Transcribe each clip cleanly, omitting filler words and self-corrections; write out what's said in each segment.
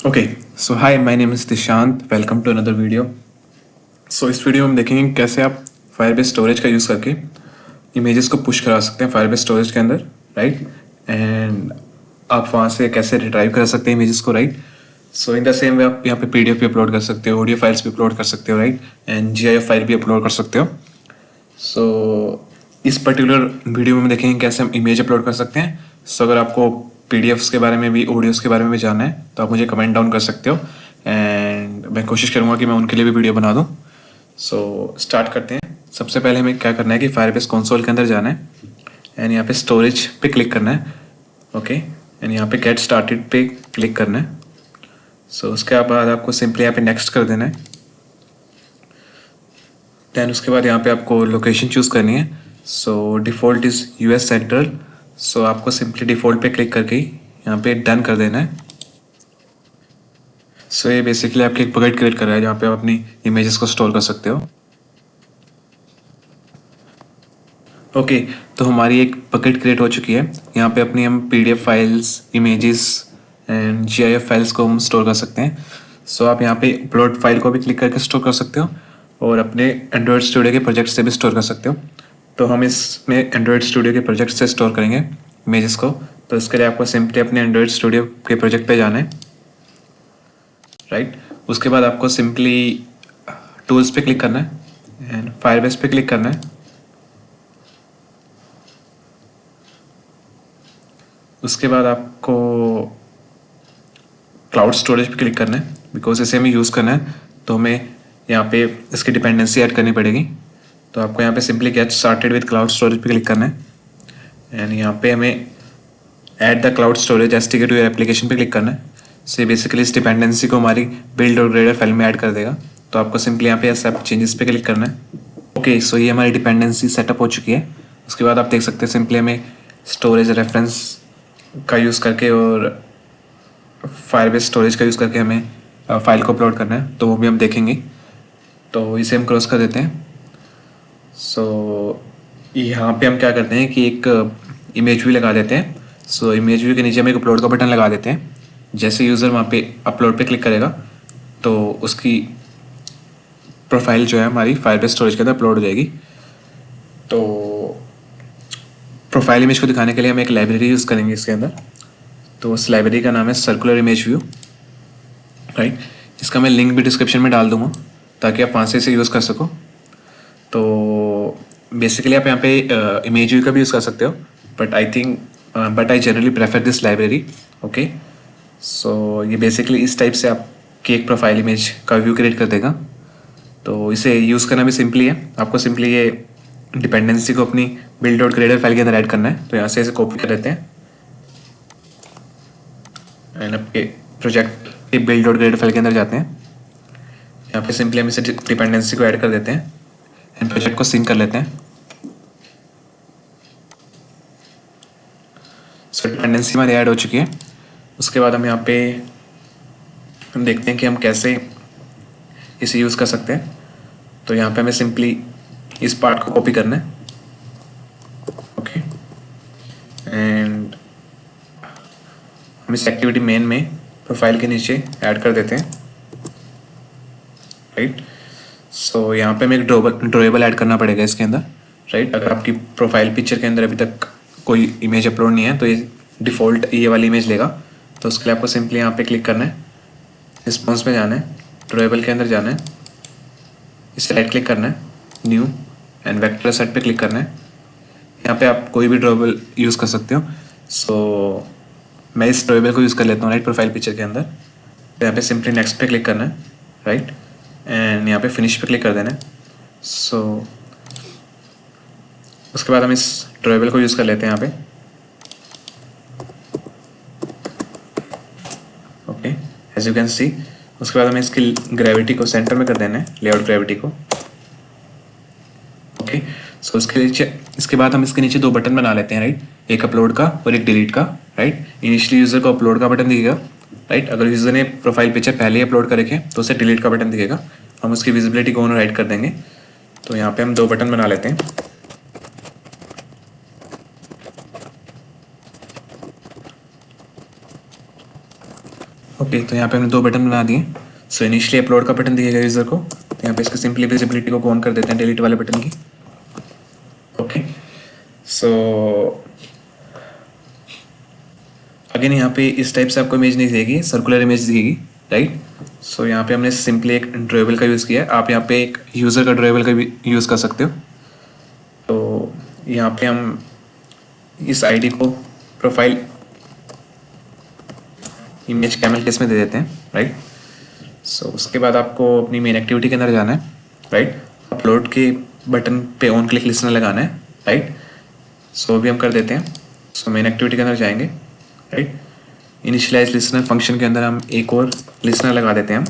Okay so hi my name is Dishant. Welcome to another video. So इस video में हम देखेंगे कैसे आप फायरबेस स्टोरेज का यूज़ करके इमेजेस को पुश करा सकते हैं फायरबेस स्टोरेज के अंदर, राइट। एंड आप वहाँ से कैसे रिट्राइव कर सकते हैं इमेजेस को, right. So in the same way आप यहाँ पे PDF भी अपलोड कर सकते हो, ऑडियो फाइल्स भी अपलोड कर सकते हो, राइट। एंड GIF फाइल भी अपलोड कर सकते हो। सो इस पर्टिकुलर वीडियो में देखेंगे कैसे हम इमेज अपलोड कर सकते हैं। सो अगर आपको PDFs के बारे में भी, ऑडियोज़ के बारे में भी जानना है तो आप मुझे कमेंट डाउन कर सकते हो एंड मैं कोशिश करूँगा कि मैं उनके लिए भी वीडियो बना दूँ। सो स्टार्ट करते हैं। सबसे पहले हमें क्या करना है कि फायरबेस कंसोल के अंदर जाना है एंड यहाँ पे स्टोरेज पे क्लिक करना है, ओके। एंड यहाँ पे गेट स्टार्टेड पे क्लिक करना है। सो उसके बाद आपको सिंपली यहाँ पे नेक्स्ट कर देना है। दैन उसके बाद यहाँ पे आपको लोकेशन चूज़ करनी है। सो डिफ़ॉल्ट इज़ US सेंट्रल। सो आपको सिंपली डिफ़ॉल्ट पे क्लिक करके यहाँ पे डन कर देना है। सो ये बेसिकली आपकी एक बकेट क्रिएट कर रहा है जहाँ पे आप अपनी इमेजेस को स्टोर कर सकते हो। ओके तो हमारी एक बकेट क्रिएट हो चुकी है। यहाँ पे अपनी हम PDF files, images and GIF files को हम स्टोर कर सकते हैं। सो आप यहाँ पे अपलोड फाइल को भी क्लिक करके स्टोर कर सकते हो और अपने एंड्रॉयड स्टूडियो के प्रोजेक्ट से भी स्टोर कर सकते हो। तो हम इसमें एंड्रॉयड स्टूडियो के प्रोजेक्ट से स्टोर करेंगे इमेजेस को। तो उसके लिए आपको सिंपली अपने एंड्रॉयड स्टूडियो के प्रोजेक्ट पे जाना है, राइट। उसके बाद आपको सिंपली टूल्स पे क्लिक करना है एंड फायरबेस पे क्लिक करना है। उसके बाद आपको क्लाउड स्टोरेज पे क्लिक करना है बिकॉज इसे हमें यूज़ करना है तो हमें यहाँ पे इसकी डिपेंडेंसी ऐड करनी पड़ेगी। तो आपको यहाँ पे simply get started with cloud storage पे क्लिक करना है एंड यहाँ पे हमें add the cloud storage SDK to your application पे क्लिक करना है। सो बेसिकली इस डिपेंडेंसी को हमारी बिल्ड और ग्रेडर फाइल में ऐड कर देगा। तो आपको सिंपली यहाँ पे एक्सेप्ट चेंजेस पे क्लिक करना है। ओके सो ये हमारी डिपेंडेंसी सेटअप हो चुकी है। उसके बाद आप देख सकते हैं सिंपली हमें स्टोरेज रेफरेंस का यूज़ करके और फायरबेस स्टोरेज का यूज़ करके हमें फाइल को अपलोड करना है, तो वो भी हम देखेंगे। तो इसे हम क्रॉस कर देते हैं। सो यहाँ पे हम क्या करते हैं कि एक इमेज व्यू लगा देते हैं। सो इमेज व्यू के नीचे हम एक अपलोड का बटन लगा देते हैं। जैसे यूज़र वहाँ पे अपलोड पे क्लिक करेगा तो उसकी प्रोफाइल जो है हमारी फायरबेस स्टोरेज के अंदर अपलोड हो जाएगी। तो प्रोफाइल इमेज को दिखाने के लिए हम एक लाइब्रेरी यूज़ करेंगे इसके अंदर। तो उस लाइब्रेरी का नाम है सर्कुलर इमेज व्यू, राइट। इसका मैं लिंक भी डिस्क्रिप्शन में डाल दूँगा ताकि आप वहाँ से इसे यूज़ कर सको। तो बेसिकली आप यहाँ पे इमेज व्यू का भी यूज़ कर सकते हो but I generally prefer this library, okay. So ये बेसिकली इस टाइप से आपकी एक प्रोफाइल इमेज का व्यू क्रिएट कर देगा। तो इसे यूज़ करना भी सिंपली है। आपको सिंपली ये डिपेंडेंसी को अपनी बिल्ड डॉट ग्रेडर फाइल के अंदर ऐड करना है। तो यहाँ से इसे कॉपी कर देते हैं एंड आपके प्रोजेक्ट के बिल्ड डॉट ग्रेडर फाइल के अंदर जाते हैं। यहाँ पे सिंपली हम इसे डिपेंडेंसी को ऐड कर देते हैं एंड प्रोजेक्ट को सिंक कर लेते हैं। सो डिपेंडेंसी हमारी ऐड हो चुकी है। उसके बाद हम यहाँ पे हम देखते हैं कि हम कैसे इसे यूज़ कर सकते हैं। तो यहाँ पे हमें सिंपली इस पार्ट को कॉपी करना है, ओके। एंड हम इस एक्टिविटी मेन में प्रोफाइल के नीचे ऐड कर देते हैं, राइट। सो यहाँ पे हमें एक ड्रॉएबल ऐड करना पड़ेगा इसके अंदर, राइट। अगर आपकी प्रोफाइल पिक्चर के अंदर अभी तक कोई इमेज अपलोड नहीं है तो ये डिफ़ॉल्ट ये वाली इमेज लेगा। तो उसके लिए आपको सिंपली यहाँ पे क्लिक करना है, रिस्पॉन्स में जाना है, ड्रॉएबल के अंदर जाना है, इसे राइट क्लिक करना है, न्यू एंड वेक्टर सेट पे क्लिक करना है। यहाँ पे आप कोई भी ड्रॉएबल यूज़ कर सकते हो। सो मैं इस ड्रॉएबल को यूज़ कर लेता हूँ, राइट, प्रोफाइल पिक्चर के अंदर। तो यहाँ पे सिंपली नेक्स्ट पे क्लिक करना है, राइट, एंड यहाँ पे फिनिश पे क्लिक कर देना है। सो उसके बाद हम इस ड्रॉएबल को यूज़ कर लेते हैं यहाँ पे, okay, as you can see. उसके बाद हमें इसकी ग्रेविटी को सेंटर में कर देना है, लेआउट ग्रेविटी को, ओके। सो इसके बाद हम इसके नीचे दो बटन बना लेते हैं, राइट, एक अपलोड का और एक डिलीट का, राइट। इनिशियली यूज़र को अपलोड का बटन दिखेगा, राइट। अगर यूज़र ने प्रोफाइल पिक्चर पहले ही अपलोड कर रखे तो उसे डिलीट का बटन दिखेगा। हम उसकी विजिबिलिटी को ऑन राइट कर देंगे। तो यहाँ पे हम दो बटन बना लेते हैं, ओके, तो यहाँ पे हमने 2 बटन बना दिए। सो इनिशियली अपलोड का बटन दिएगा यूज़र को, तो यहाँ पे इसकी सिंपली विजिबिलिटी को ऑन कर देते हैं डिलीट वाले बटन की। ओके, सो अगेन यहाँ पे इस टाइप से आपको इमेज नहीं देगी, सर्कुलर इमेज दिएगी, राइट। सो यहाँ पे हमने सिंपली एक ड्राइवेबल का यूज़ किया है। आप यहाँ पे एक यूज़र का ड्राइवेबल का भी यूज़ कर सकते हो। तो यहाँ पे हम इस आईडी को प्रोफाइल इमेज कैमल केस में दे देते हैं, राइट। सो उसके बाद आपको अपनी मेन एक्टिविटी के अंदर जाना है, राइट। अपलोड के बटन पे ऑन क्लिक लिसनर लगाना है, राइट। सो अभी हम कर देते हैं। सो मेन एक्टिविटी के अंदर जाएंगे, राइट। इनिशियलाइज लिसनर फंक्शन के अंदर हम एक और लिसनर लगा देते हैं हम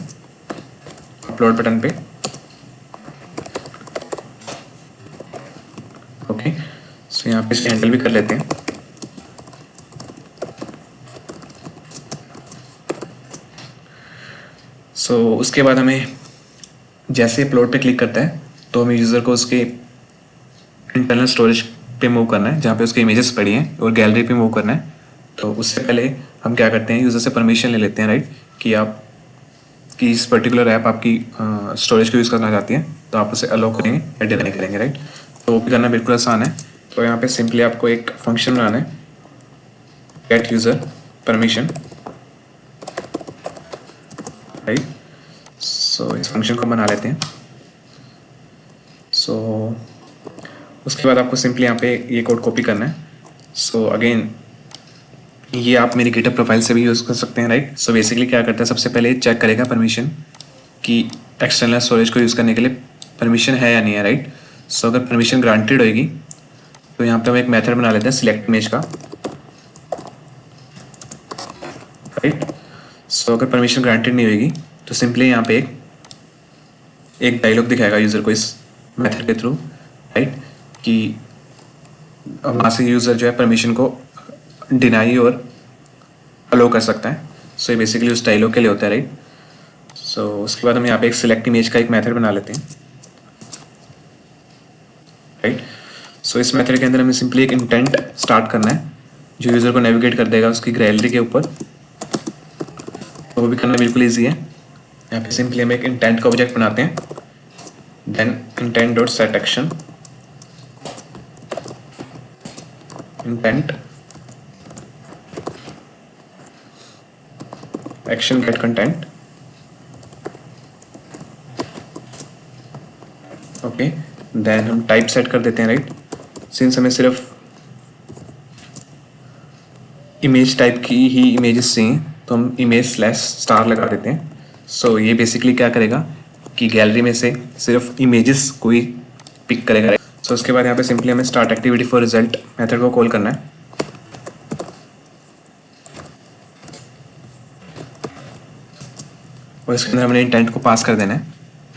अपलोड बटन पे। ओके, सो यहाँ पे इसे हैंडल भी कर लेते हैं। सो उसके बाद हमें जैसे अपलोड पे क्लिक करता है तो हमें यूज़र को उसके इंटरनल स्टोरेज पे मूव करना है, जहाँ पे उसके इमेजेस पड़ी हैं, और गैलरी पे मूव करना है। तो उससे पहले हम क्या करते हैं, यूज़र से परमिशन ले लेते हैं, राइट, कि आप कि इस पर्टिकुलर ऐप आपकी स्टोरेज को यूज़ करना चाहती है, तो आप उसे अलाउ करेंगे या डिनाई करेंगे, राइट। तो वो भी करना बिल्कुल आसान है। तो यहाँ पे सिंपली आपको एक फंक्शन बनाना है, gate user permission, right. So इस फंक्शन को बना लेते हैं। सो उसके बाद आपको सिंपली यहाँ पे ये कोड कॉपी करना है। सो अगेन ये आप मेरी गिटहब प्रोफाइल से भी यूज़ कर सकते हैं, राइट। सो बेसिकली क्या करता है, सबसे पहले चेक करेगा परमिशन कि एक्सटर्नल स्टोरेज को यूज़ करने के लिए परमिशन है या नहीं है, राइट। सो अगर परमिशन ग्रांटेड होगी तो यहाँ पे हम एक मेथड बना लेते हैं सिलेक्ट इमेज का, राइट। सो अगर परमिशन ग्रांटेड नहीं होगी तो सिंपली यहाँ पे एक डायलॉग दिखाएगा यूज़र को इस मेथड के थ्रू, राइट, कि वहाँ से यूज़र जो है परमिशन को डिनाई और अलो कर सकता है। सो ये बेसिकली उस डायलॉग के लिए होता है, राइट। सो उसके बाद हम यहाँ पे एक सिलेक्ट इमेज का एक मेथड बना लेते हैं, राइट। सो इस मेथड के अंदर हमें सिंपली एक इंटेंट स्टार्ट करना है जो यूज़र को नेविगेट कर देगा उसकी गैलरी के ऊपर। तो वो भी करना बिल्कुल ईजी है। यहाँ पे सिंपली हम एक इंटेंट का ऑब्जेक्ट बनाते हैं, then intent dot set action, intent action get content. Okay, then हम टाइप सेट कर देते हैं, राइट। सिंस हमें सिर्फ इमेज टाइप की ही इमेजेस चाहिए तो हम इमेज स्लैश स्टार लगा देते हैं। सो ये बेसिकली क्या करेगा कि गैलरी में से सिर्फ इमेजेस को ही पिक करेगा। सो उसके बाद यहाँ पे सिंपली हमें start activity for result method को कॉल करना है, और इसके अंदर हमने इंटेंट को पास कर देना है,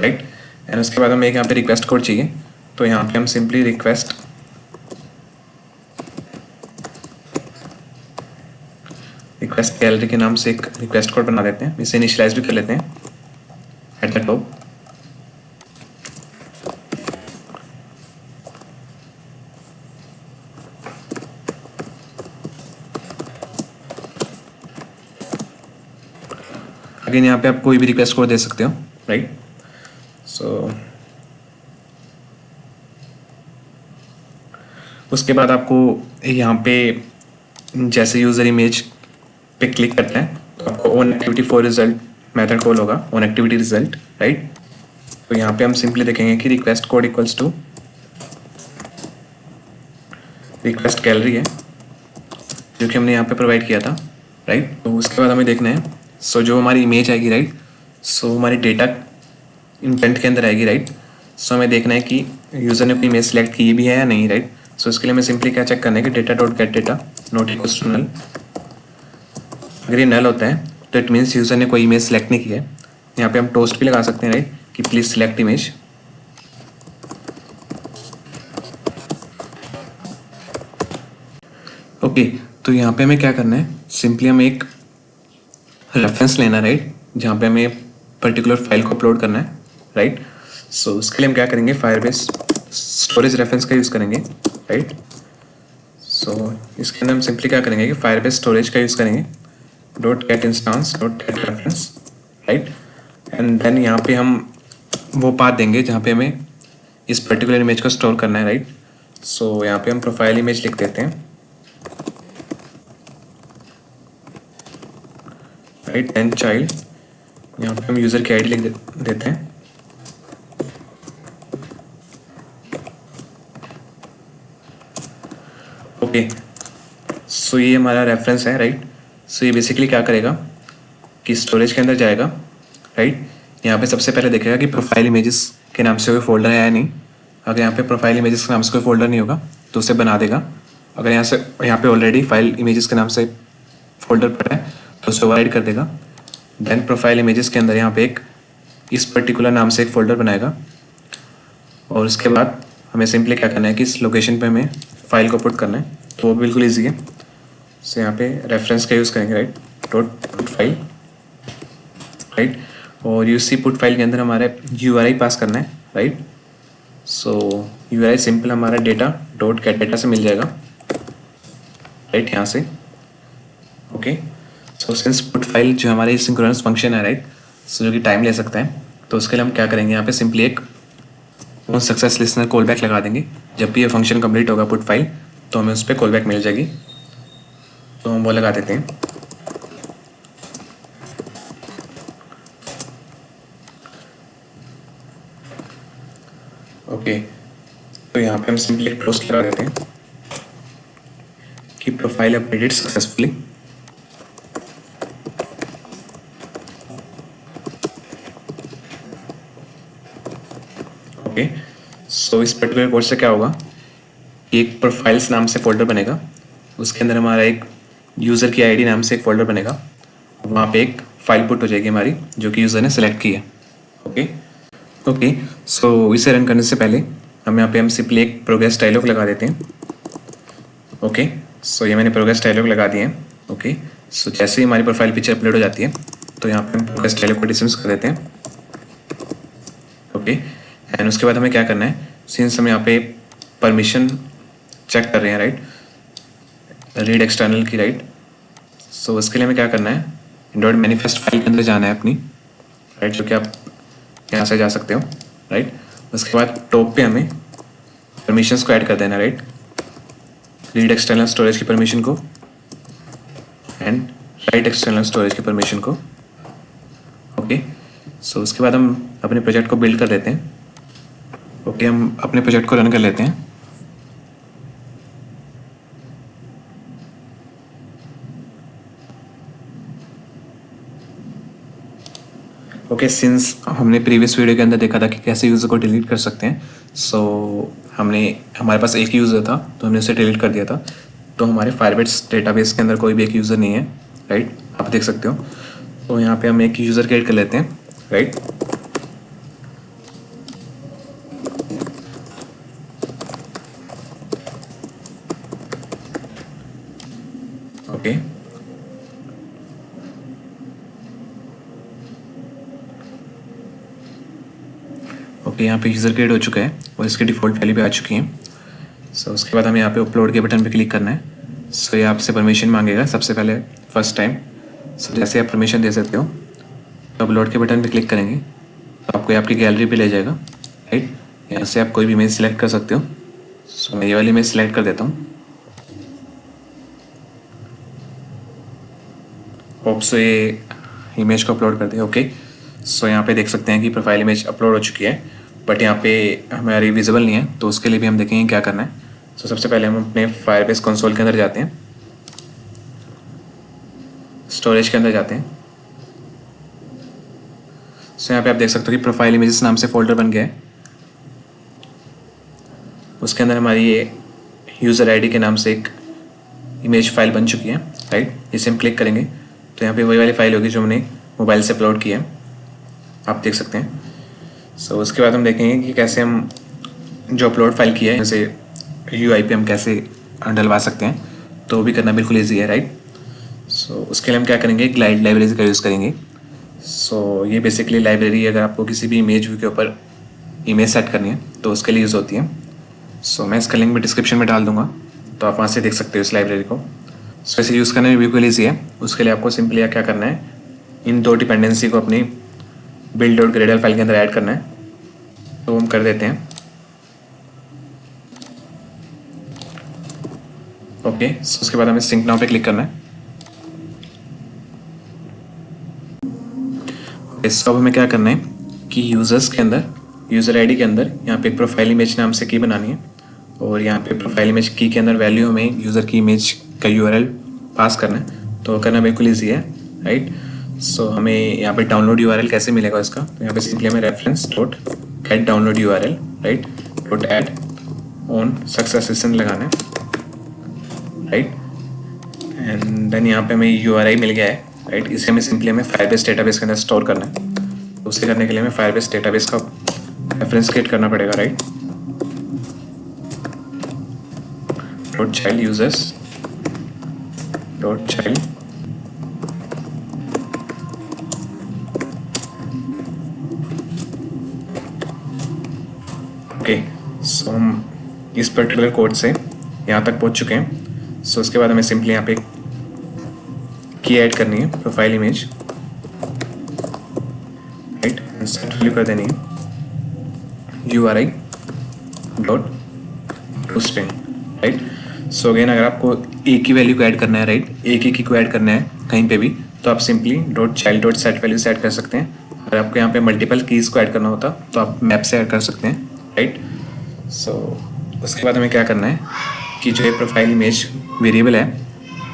राइट। एंड उसके बाद हमें एक यहाँ पे रिक्वेस्ट कोड चाहिए, तो यहाँ पे हम सिंपली रिक्वेस्ट गैलरी के नाम से एक रिक्वेस्ट कोड बना देते हैं। इसे इनिशियलाइज भी कर लेते हैं एट द टॉप। अगेन यहाँ पे आप कोई भी रिक्वेस्ट कोड दे सकते हो, राइट। सो उसके बाद आपको यहाँ पे जैसे यूज़र इमेज पे क्लिक करते हैं तो आपको on activity for result method call होगा, ऑन एक्टिविटी रिजल्ट, राइट। तो यहाँ पे हम सिंपली देखेंगे कि request code equals to request gallery है जो कि हमने यहाँ पे प्रोवाइड किया था, राइट। तो उसके बाद हमें देखना है, सो जो हमारी इमेज आएगी, राइट, सो हमारी डेटा इंटेंट के अंदर आएगी, राइट। सो हमें देखना है कि यूज़र ने कोई इमेज सेलेक्ट की भी है या नहीं, राइट। सो इसके लिए हमें सिंपली क्या चेक करना है कि data dot get data not equals to null. अगर ये नल होता है तो इट मीन्स यूज़र ने कोई इमेज सेलेक्ट नहीं की है। यहाँ पे हम टोस्ट भी लगा सकते हैं, राइट, कि प्लीज़ सिलेक्ट इमेज। ओके, तो यहाँ पे हमें क्या करना है, सिंपली हमें एक रेफरेंस लेना है, राइट, जहाँ पे हमें पर्टिकुलर फाइल को अपलोड करना है, राइट। सो उसके लिए हम क्या करेंगे, फायरबेस स्टोरेज रेफरेंस का यूज़ करेंगे, राइट। सो इसके अंदर हम सिंपली क्या करेंगे कि फायरबेस स्टोरेज का यूज़ करेंगे, dot get instance dot get reference, right. And then यहाँ पे हम वो पाथ देंगे जहाँ पे हमें इस पर्टिकुलर इमेज को स्टोर करना है, राइट। सो यहाँ पे हम प्रोफाइल इमेज लिख देते हैं, राइट। देन चाइल्ड, यहाँ पे हम यूज़र की आईडी लिख देते हैं, ओके। सो ये हमारा रेफरेंस है, राइट। सो ये बेसिकली क्या करेगा कि स्टोरेज के अंदर जाएगा, राइट। यहाँ पे सबसे पहले देखेगा कि प्रोफाइल इमेजेस के नाम से कोई फोल्डर है या नहीं। अगर यहाँ पे प्रोफाइल इमेजेस के नाम से कोई फोल्डर नहीं होगा तो उसे बना देगा। अगर यहाँ पे ऑलरेडी फाइल इमेजेस के नाम से फोल्डर पड़ा है तो उसे ओवरराइड कर देगा। देन प्रोफाइल इमेजेस के अंदर यहाँ पे एक इस पर्टिकुलर नाम से एक फ़ोल्डर बनाएगा और उसके बाद हमें सिंपली क्या करना है कि इस लोकेशन पे हमें फाइल को पुट करना है, तो वो बिल्कुल ईजी है। सो यहाँ पे रेफरेंस का यूज़ करेंगे, right, dot put file, right. और यूसी पुट फाइल के अंदर हमारे यूआरआई पास करना है, राइट। सो यूआरआई सिंपल हमारा डेटा डॉट गेट डेटा से मिल जाएगा, राइट, यहाँ से, okay. So since put file जो हमारे सिंक्रोनस फंक्शन है, राइट, सो जो कि टाइम ले सकता है, तो उसके लिए हम क्या करेंगे, यहाँ पे सिंपली एक सक्सेस लिस्टनर कॉल बैक लगा देंगे। जब भी ये फंक्शन कंप्लीट होगा पुट फाइल तो हमें उस पर कॉल बैक मिल जाएगी, तो हम वो लगा देते हैं, ओके। तो यहाँ पे हम सिंपली एक पोस्ट लगा देते हैं कि प्रोफाइल अपडेटेड सक्सेसफुली, ओके। सो इस पर्टिकुलर कोड से क्या होगा, एक प्रोफाइल्स नाम से फोल्डर बनेगा, उसके अंदर हमारा एक यूज़र की आईडी नाम से एक फ़ोल्डर बनेगा, वहाँ पे एक फ़ाइल पुट हो जाएगी हमारी जो कि यूज़र ने सेलेक्ट की है, ओके, ओके। सो इसे रन करने से पहले हम सिंपली एक प्रोग्रेस डायलॉग लगा देते हैं, ओके। सो ये मैंने प्रोग्रेस डायलॉग लगा दिए हैं, ओके। सो जैसे ही हमारी प्रोफाइल पिक्चर अपलोड हो जाती है तो यहाँ पे हम प्रोग्रेस डायलॉग को डिसमिस कर देते हैं, ओके। एंड उसके बाद हमें क्या करना है, सिंस हम यहाँ पे परमिशन चेक कर रहे हैं, राइट, रीड एक्सटर्नल की, राइट। सो उसके लिए हमें क्या करना है, डॉट मैनिफेस्ट फाइल के अंदर जाना है अपनी, राइट, जो कि आप यहाँ से जा सकते हो, राइट। उसके बाद टॉप पे हमें परमिशंस को ऐड कर देना, राइट, रीड एक्सटर्नल स्टोरेज की परमिशन को एंड राइट एक्सटर्नल स्टोरेज की परमिशन को, ओके। सो उसके बाद हम अपने प्रोजेक्ट को बिल्ड कर देते हैं, ओके। हम अपने प्रोजेक्ट को रन कर लेते हैं, ओके। सिंस हमने प्रीवियस वीडियो के अंदर देखा था कि कैसे यूज़र को डिलीट कर सकते हैं, सो हमारे पास एक यूज़र था तो हमने उसे डिलीट कर दिया था। तो हमारे फायरबेस डेटाबेस के अंदर कोई भी एक यूज़र नहीं है, राइट, आप देख सकते हो। तो यहाँ पे हम एक यूज़र क्रिएट कर लेते हैं, राइट, ओके, ओके। यहाँ पे यूज़र क्रिएट हो चुका है और इसकी डिफ़ॉल्ट वैल्यू भी आ चुकी है। सो उसके बाद हमें यहाँ पे अपलोड के बटन पे क्लिक करना है। सो ये आपसे परमिशन मांगेगा सबसे पहले फर्स्ट टाइम। सो जैसे आप परमिशन दे सकते हो तो अपलोड के बटन पे क्लिक करेंगे तो आपको आपकी गैलरी पे ले जाएगा, राइट। यहाँ से आप कोई भी इमेज सेलेक्ट कर सकते हो। सो मैं ये वाली इमेज सेलेक्ट कर देता हूँ। होप सो ये इमेज को अपलोड कर दे, ओके। सो यहाँ पे देख सकते हैं कि प्रोफाइल इमेज अपलोड हो चुकी है, बट यहाँ पे हमारी विजिबल नहीं है, तो उसके लिए भी हम देखेंगे क्या करना है। सो सबसे पहले हम अपने फायरबेस कंसोल के अंदर जाते हैं, स्टोरेज के अंदर जाते हैं। सो यहाँ पे आप देख सकते हो कि प्रोफाइल इमेजेस नाम से फोल्डर बन गया है। उसके अंदर हमारी ये यूज़र आईडी के नाम से एक इमेज फाइल बन चुकी है, राइट। इसे हम क्लिक करेंगे तो यहाँ पे वही वाली फाइल होगी जो हमने मोबाइल से अपलोड की है, आप देख सकते हैं। सो उसके बाद हम देखेंगे कि कैसे हम जो अपलोड फाइल की है जैसे यूआई पे हम कैसे डलवा सकते हैं, तो वो भी करना बिल्कुल ईजी है, राइट। सो उसके लिए हम क्या करेंगे, ग्लाइड लाइब्रेरी का यूज़ करेंगे। सो ये बेसिकली लाइब्रेरी अगर आपको किसी भी इमेज व्यू के ऊपर इमेज सेट करनी है तो उसके लिए यूज़ होती है। सो मैं इसका लिंक भी डिस्क्रिप्शन में डाल दूँगा, तो आप वहाँ से देख सकते हो इस लाइब्रेरी को। सो इसे यूज़ करने में बिल्कुल ईजी है। उसके लिए आपको सिंपली क्या करना है, इन दो डिपेंडेंसी को अपनी बिल्ड डॉट ग्रेडल फाइल के अंदर ऐड करना है। तो हम कर देते हैं। ओके, सो उसके बाद हमें सिंक नाउ पे क्लिक करना है। सो अब हमें क्या करना है कि यूज़र्स के अंदर, यूज़र आईडी के अंदर यहाँ पे एक प्रोफाइल इमेज नाम से की बनानी है, और यहाँ पे प्रोफाइल इमेज की के अंदर वैल्यू हमें यूज़र की इमेज का यूआरएल पास करना है। तो करना बिल्कुल ईजी है, राइट। सो हमें यहाँ पे डाउनलोड यूआरएल कैसे मिलेगा इसका, तो यहाँ पे सिंपली हमें reference dot gate download URL, right, dot add on succession लगाना है, राइट। एंड देन यहाँ पे हमें यूआरआई मिल गया है, राइट। इसे हमें सिंपली हमें फायरबेस डेटाबेस के अंदर स्टोर करना है। तो उसे करने के लिए हमें फायरबेस डेटाबेस का रेफरेंस क्रिएट करना पड़ेगा, right. Dot child users dot child okay. So हम इस पर्टिकुलर कोड से यहाँ तक पहुँच चुके हैं। सो उसके बाद हमें सिंपली यहाँ पे की ऐड करनी है, profile image, right, set value कर देनी है URI dot to string, right. So again अगर आपको एक ही वैल्यू को ऐड करना है, राइट, एक ही को ऐड करना है कहीं पे भी, तो आप simply dot child dot set value से ऐड कर सकते हैं। अगर आपको यहाँ पे मल्टीपल कीज को ऐड करना होता तो आप मैप से ऐड कर सकते हैं, राइट। सो उसके बाद हमें क्या करना है कि जो ये प्रोफाइल इमेज वेरिएबल है,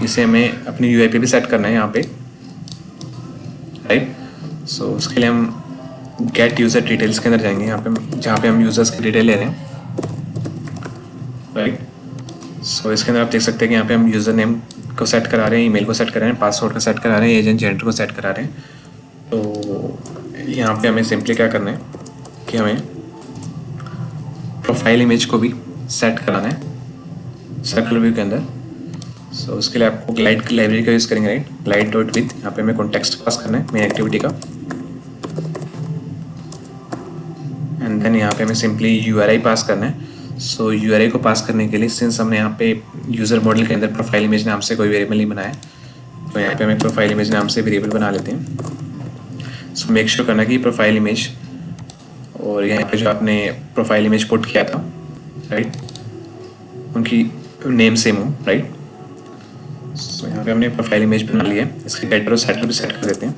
इसे हमें अपनी UI पे भी सेट करना है यहाँ पे, राइट। सो उसके लिए हम गेट यूज़र डिटेल्स के अंदर जाएंगे, यहाँ पे जहाँ पे हम यूज़र्स की डिटेल ले रहे हैं, राइट। सो इसके अंदर आप देख सकते हैं कि यहाँ पे हम यूज़र नेम को सेट करा रहे हैं, ईमेल को सेट करा रहे हैं, पासवर्ड को सेट करा रहे हैं, एजेंट जेंडर को सेट करा रहे हैं। तो यहाँ पे हमें सिंपली क्या करना है कि हमें प्रोफाइल इमेज को भी सेट कराना है सर्कुलर व्यू के अंदर। सो उसके लिए आपको ग्लाइड की लाइब्रेरी का यूज़ करेंगे, राइट, ग्लाइड डॉट विथ, यहाँ पे हमें कॉन्टेक्स्ट पास करना है मेन एक्टिविटी का, एंड देन यहाँ पे हमें सिंपली URI पास करना है। सो URI को पास करने के लिए, सिंस हमने यहाँ पे यूज़र मॉडल के अंदर प्रोफाइल इमेज नाम से कोई वेरिएबल नहीं बनाया, तो यहाँ पे हमें प्रोफाइल इमेज नाम से वेरिएबल बना लेते हैं। सो मेक श्योर करना कि प्रोफाइल इमेज और यहाँ पे जो आपने प्रोफाइल इमेज पुट किया था, राइट, उनकी नेम सेम हो, राइट। सो यहाँ पे हमने प्रोफाइल इमेज बना लिया है, इसके गेटर और सेटर भी सेट कर देते हैं।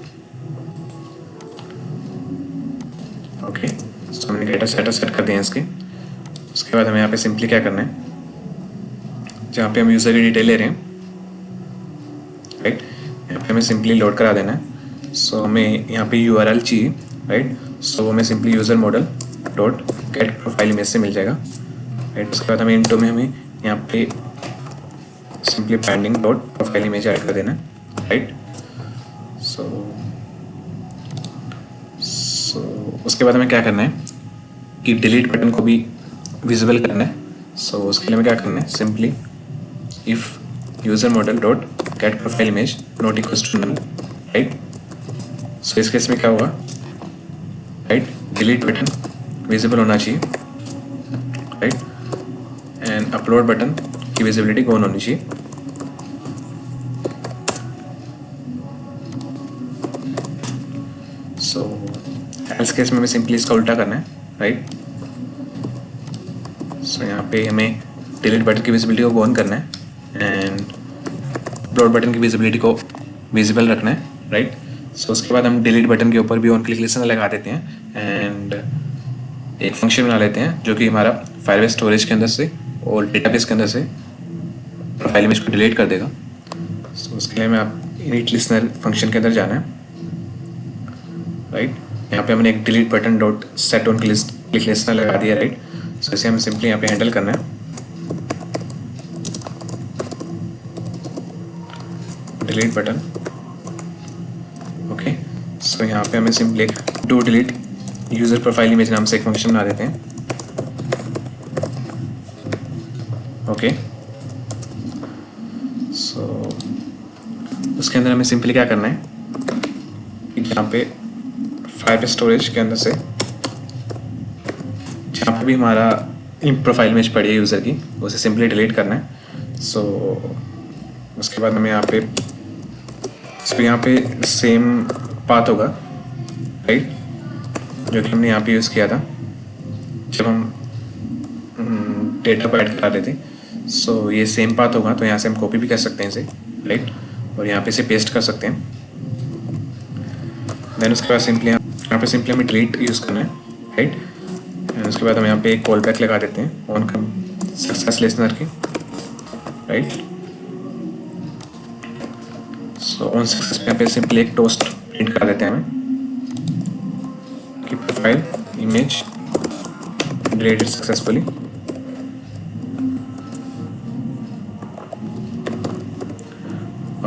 ओके, सो हमने गेटर सेटर सेट कर दिए हैं इसके। उसके बाद हमें यहाँ पे सिंपली क्या करना है, जहाँ पे हम यूज़र की डिटेल ले रहे हैं, राइट, यहाँ पे हमें सिंपली लोड करा देना है। सो हमें यहाँ पे URL चाहिए, राइट। सो हमें simply user model dot get profile image से मिल जाएगा, राइट। उसके बाद हमें इंटो में हमें यहाँ पे simply pending dot profile image add कर देना है, राइट। सो उसके बाद हमें क्या करना है कि डिलीट बटन को भी विजिबल करना है। सो उसके लिए हमें क्या करना है, simply if user model dot get profile image not equals to null, right. So इस केस में क्या होगा, राइट, डिलीट बटन विजिबल होना चाहिए, राइट, एंड अपलोड बटन की विजिबिलिटी ऑन होनी चाहिए। सो एल्स केस में हमें सिंपली इसका उल्टा करना है, राइट। सो यहाँ पे हमें डिलीट बटन की विजिबिलिटी को ऑन करना है एंड अपलोड बटन की विजिबिलिटी को विजिबल रखना है, राइट। सो उसके बाद हम डिलीट बटन के ऊपर भी ऑन क्लिक लिस्टनर लगा देते हैं एंड एक फंक्शन बना लेते हैं जो कि हमारा फायरबेस स्टोरेज के अंदर से और डेटाबेस के अंदर से प्रोफाइल इमेज को डिलीट कर देगा। सो उसके लिए हमें आप इनिट लिस्टनर फंक्शन के अंदर जाना है, राइट। यहाँ पे हमने एक delete button dot set on click listener लगा दिया, राइट। सो इसे हमें सिंपली यहाँ पे हैंडल करना है, डिलीट बटन, ओके। सो यहाँ पे हमें सिंपली एक do delete user profile image नाम से एक फंक्शन बना देते हैं, ओके। सो उसके अंदर हमें सिंपली क्या करना है कि यहाँ पे फायरबेस स्टोरेज के अंदर से जहाँ पे भी हमारा प्रोफाइल इमेज पड़ी है यूज़र की, उसे सिंपली डिलीट करना है। सो उसके बाद हमें यहाँ पे इस पर यहाँ पे सेम पाथ होगा, राइट, जो कि हमने यहाँ पे यूज़ किया था जब हम डेटा को ऐड करा रहे थे। सो ये सेम पाथ होगा, तो यहाँ से हम कॉपी भी कर सकते हैं इसे, राइट, और यहाँ पे इसे पेस्ट कर सकते हैं। देन उसके बाद सिंपली यहाँ पे सिंपली हमें डिलीट यूज़ करना है, राइट, एंड उसके बाद हम यहाँ पे एक कॉल बैक लगा देते हैं ऑन सक्सेस लिसनर की, राइट। सो ऑन सक्सेस पे यहाँ पे सिंपली एक टोस्ट प्रिंट करा देते हैं हमें कि profile image deleted successfully.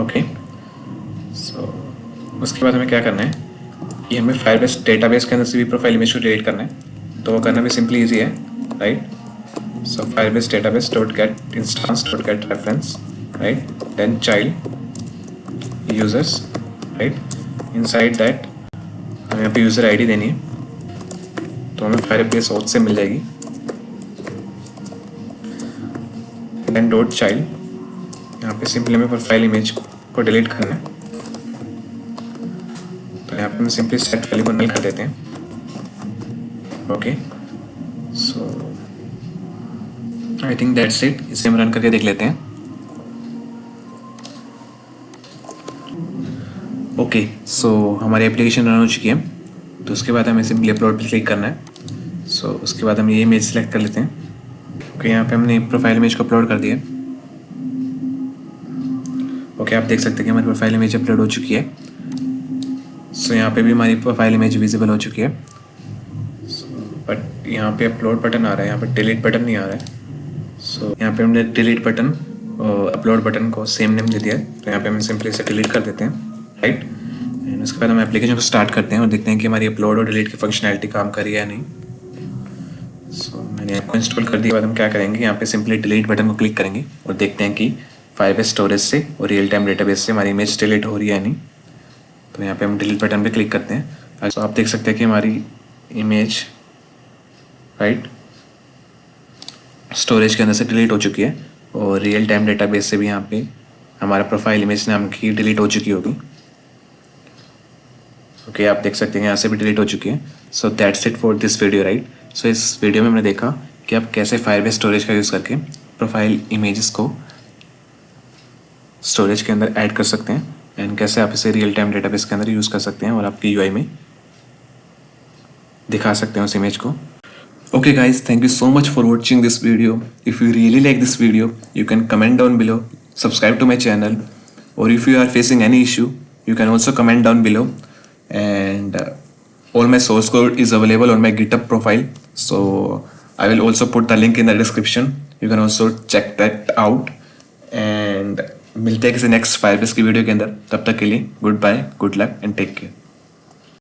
Okay, so उसके बाद हमें क्या करना है कि हमें फायरबेस डेटाबेस के अंदर से भी प्रोफाइल इमेज को डिलीट करना है, तो वो करना भी सिंपली इजी है, right. So Firebase database dot get instance dot get reference, right, then child users, right, inside that हमें यहाँ पे यूज़र आईडी देनी है, तो हमें फायरबेस ऑथ से मिल जाएगी। देन डॉट चाइल्ड, यहाँ पे सिंपली हमें प्रोफाइल इमेज को डिलीट करना है, तो यहाँ पे हम सिंपली सेट वैल्यू को नल कर देते हैं। Okay, so I think that's it. इसे हम रन करके देख लेते हैं। ओके, सो हमारी एप्लीकेशन रन हो चुकी है, तो उसके बाद हमें सिंपली अपलोड पर क्लिक करना है। सो उसके बाद हम ये इमेज सेलेक्ट कर लेते हैं। ओके, यहाँ पे हमने प्रोफाइल इमेज को अपलोड कर दिया। ओके, आप देख सकते हैं कि हमारी प्रोफाइल इमेज अपलोड हो चुकी है। सो यहाँ पे भी हमारी प्रोफाइल इमेज विजिबल हो चुकी है, बट यहाँ पे अपलोड बटन आ रहा है, यहाँ पे डिलीट बटन नहीं आ रहा है। सो यहाँ पे हमने डिलीट बटन और अपलोड बटन को सेम नेम दे दिया है, तो यहाँ पे हम सिंपली इसे डिलीट कर देते हैं, राइट। एंड उसके बाद हम एप्लीकेशन को स्टार्ट करते हैं और देखते हैं कि हमारी अपलोड और डिलीट की फंक्शनैलिटी काम कर रही है या नहीं। सो मैंने ऐप को इंस्टॉल कर दिया। बाद हम क्या करेंगे, यहाँ पे सिंपली डिलीट बटन को क्लिक करेंगे और देखते हैं कि फायरबेस स्टोरेज से और रियल टाइम डेटाबेस से हमारी इमेज डिलीट हो रही है या नहीं। तो यहाँ पे हम डिलीट बटन पे क्लिक करते हैं। तो आप देख सकते हैं कि हमारी इमेज, राइट, स्टोरेज के अंदर से डिलीट हो चुकी है और रियल टाइम डेटाबेस से भी यहाँ पे हमारा प्रोफाइल इमेज नाम की डिलीट हो चुकी होगी। ओके, आप देख सकते हैं यहाँ से भी डिलीट हो चुकी है। So that's it for this video, right. So इस वीडियो में हमने देखा कि आप कैसे फायरबेस स्टोरेज का यूज़ करके प्रोफाइल इमेजेस को स्टोरेज के अंदर ऐड कर सकते हैं एंड कैसे आप इसे रियल टाइम डेटाबेस के अंदर यूज़ कर सकते हैं और आपकी यूआई में दिखा सकते हैं उस इमेज को। Okay guys, thank you so much for watching this video. If you really like this video, you can comment down below, subscribe to my channel, or if you are facing any issue, you can also comment down below. And all my source code is available on my GitHub profile, so I will also put the link in the description. You can also check that out. And मिलते हैं किसी next Firebase की video के अंदर। तब तक के लिए goodbye, good luck and take care.